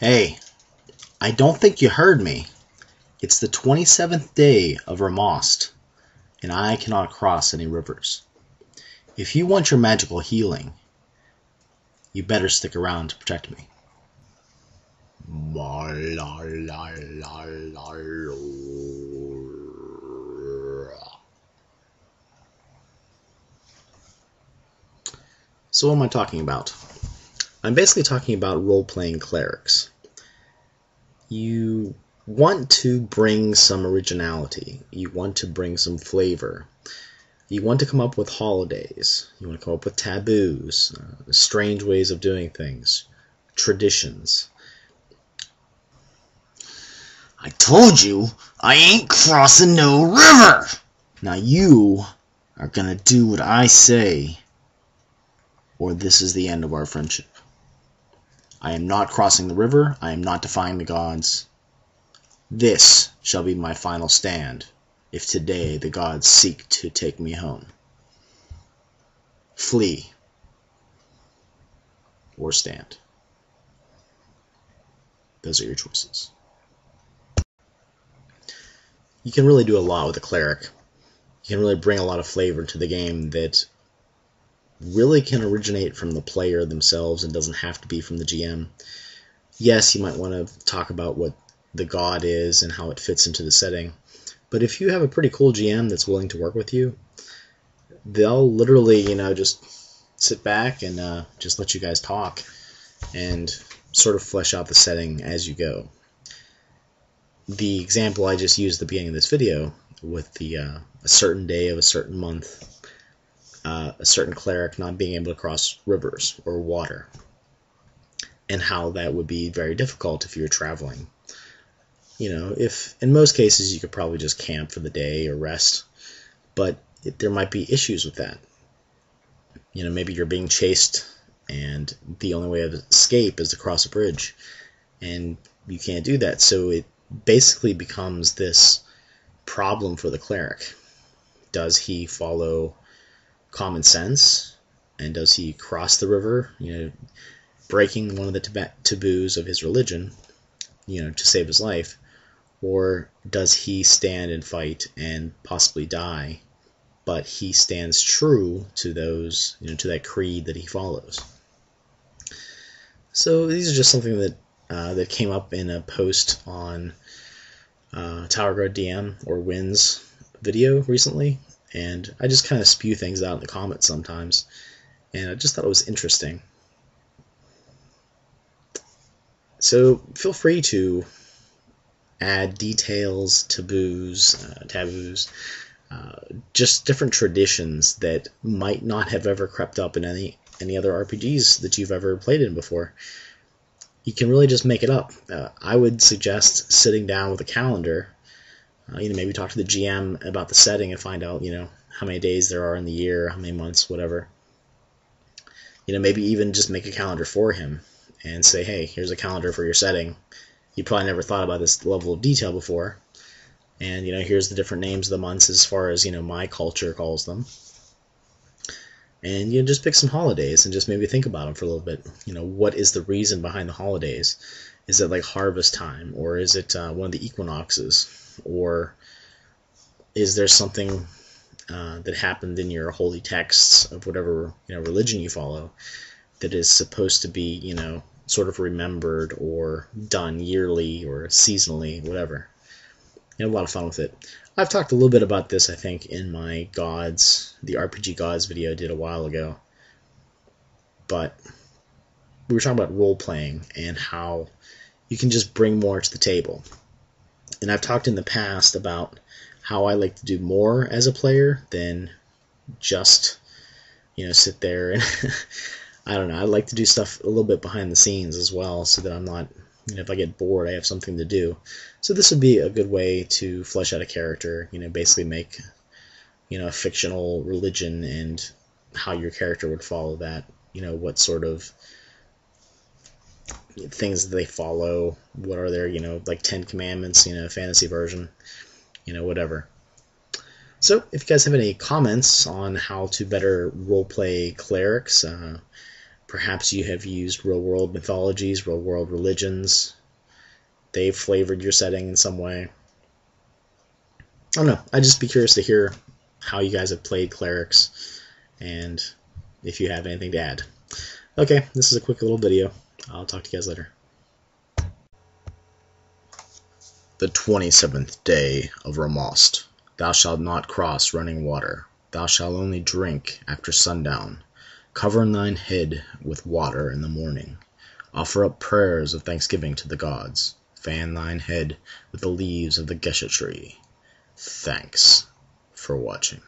Hey, I don't think you heard me. It's the 27th day of Ramost, and I cannot cross any rivers. If you want your magical healing, you better stick around to protect me. So what am I talking about? I'm basically talking about role-playing clerics. You want to bring some originality. You want to bring some flavor. You want to come up with holidays. You want to come up with taboos, strange ways of doing things, traditions. I told you I ain't crossing no river! Now you are gonna do what I say, or this is the end of our friendship. I am not crossing the river. I am not defying the gods. This shall be my final stand, if today the gods seek to take me home. Flee, or stand. Those are your choices. You can really do a lot with a cleric. You can really bring a lot of flavor to the game that really can originate from the player themselves and doesn't have to be from the GM. Yes, you might want to talk about what the god is and how it fits into the setting, but if you have a pretty cool GM that's willing to work with you, they'll literally, just sit back and just let you guys talk and sort of flesh out the setting as you go. The example I just used at the beginning of this video with the a certain day of a certain month, a certain cleric not being able to cross rivers or water, and how that would be very difficult if you're traveling. If in most cases you could probably just camp for the day or rest, but there might be issues with that. Maybe you're being chased and the only way of escape is to cross a bridge, and you can't do that, so it basically becomes this problem for the cleric. Does he follow common sense, and does he cross the river, breaking one of the taboos of his religion, to save his life, or does he stand and fight and possibly die, but he stands true to those, to that creed that he follows? So these are just something that that came up in a post on Tower Guard DM or Wynn's video recently, and I just kind of spew things out in the comments sometimes, and I just thought it was interesting. So feel free to add details, taboos, just different traditions that might not have ever crept up in any other RPGs that you've ever played in before. You can really just make it up. I would suggest sitting down with a calendar, maybe talk to the GM about the setting and find out, how many days there are in the year, how many months, whatever. Maybe even just make a calendar for him and say, hey, here's a calendar for your setting. You probably never thought about this level of detail before. And, here's the different names of the months as far as, my culture calls them. And just pick some holidays and just maybe think about them for a little bit. What is the reason behind the holidays? Is it like harvest time, or is it one of the equinoxes, or is there something that happened in your holy texts of whatever religion you follow that is supposed to be sort of remembered or done yearly or seasonally, whatever. A lot of fun with it. I've talked a little bit about this, I think, in my Gods, the RPG Gods video I did a while ago. But we were talking about role-playing and how you can just bring more to the table. And I've talked in the past about how I like to do more as a player than just, sit there and I don't know. I like to do stuff a little bit behind the scenes as well, so that I'm not, if I get bored, I have something to do. So this would be a good way to flesh out a character, basically make, a fictional religion and how your character would follow that, what sort of things they follow, what are their, like 10 Commandments, fantasy version, whatever. So if you guys have any comments on how to better roleplay clerics, Perhaps you have used real-world mythologies, real-world religions. They've flavored your setting in some way. I don't know. I'd just be curious to hear how you guys have played clerics, and if you have anything to add. Okay, this is a quick little video. I'll talk to you guys later. The 27th day of Ramost. Thou shalt not cross running water. Thou shalt only drink after sundown. Cover thine head with water in the morning. Offer up prayers of thanksgiving to the gods. Fan thine head with the leaves of the gesha tree. Thanks for watching.